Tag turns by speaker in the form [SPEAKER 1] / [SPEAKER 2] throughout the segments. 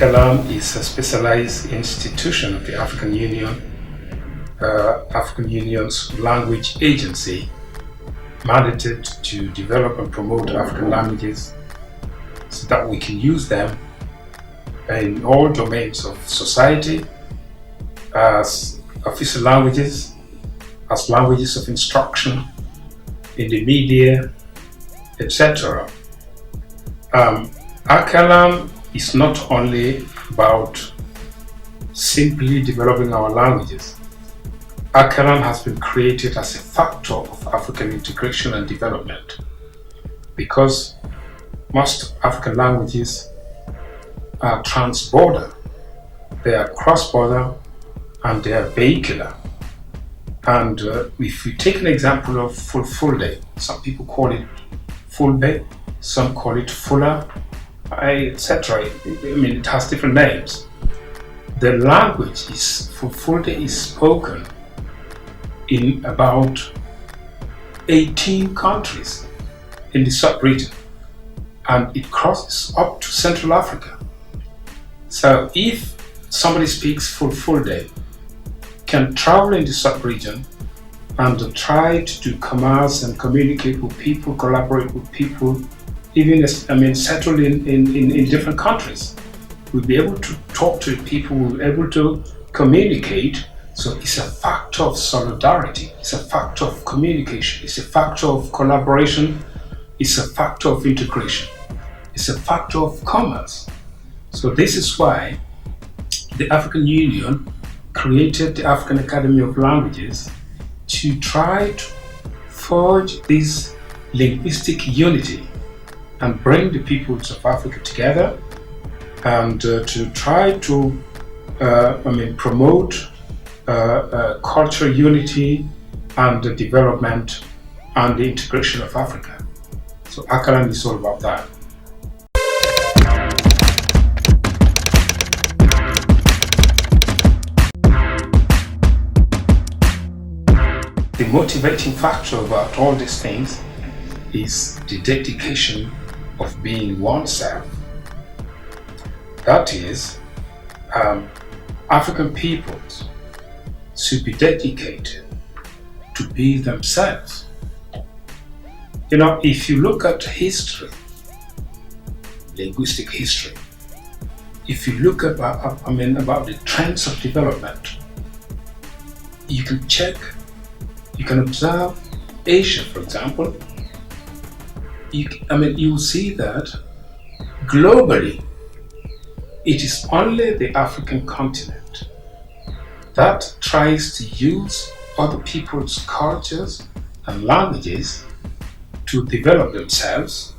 [SPEAKER 1] ACALAN is a specialized institution of the African Union, African Union's language agency, mandated to develop and promote African languages so that we can use them in all domains of society as official languages, as languages of instruction, in the media, etc. ACALAN is not only about simply developing our languages. ACALAN has been created as a factor of African integration and development because most African languages are trans-border, they are cross-border, and they are vehicular. And if we take an example of Fulfulde, some people call it Fulbe, some call it Fula, etc. I mean, it has different names. The language Fulfulde is spoken in about 18 countries in the sub-region, and it crosses up to Central Africa. So if somebody speaks Fulfulde, can travel in the sub-region and try to do commerce and communicate with people, collaborate with people, even settle in different countries. We'll be able to talk to people, we'll be able to communicate. So it's a factor of solidarity, it's a factor of communication, it's a factor of collaboration, it's a factor of integration, it's a factor of commerce. So this is why the African Union created the African Academy of Languages to try to forge this linguistic unity and bring the peoples of Africa together, and to try to promote cultural unity and the development and the integration of Africa. So ACALAN is all about that. The motivating factor about all these things is the dedication of being oneself. That is, African peoples should be dedicated to be themselves. You know, if you look at history, linguistic history, if you look about the trends of development, you can check. You can observe Asia, for example. You will see that globally, it is only the African continent that tries to use other people's cultures and languages to develop themselves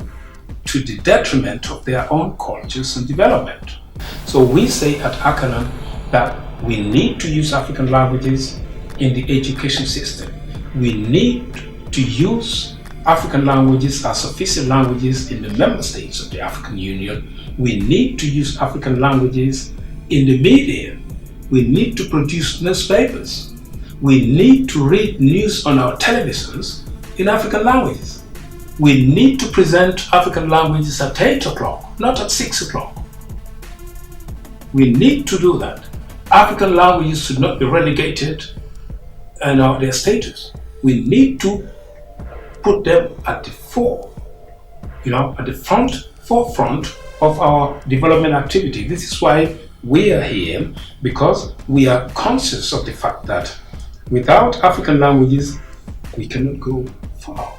[SPEAKER 1] to the detriment of their own cultures and development. So we say at ACALAN that we need to use African languages in the education system. We need to use African languages as official languages in the member states of the African Union. We need to use African languages in the media. We need to produce newspapers. We need to read news on our televisions in African languages. We need to present African languages at 8 o'clock, not at 6 o'clock. We need to do that. African languages should not be relegated in their status. We need to put them at the at the forefront of our development activity. This is why we are here, because we are conscious of the fact that without African languages, we cannot go far.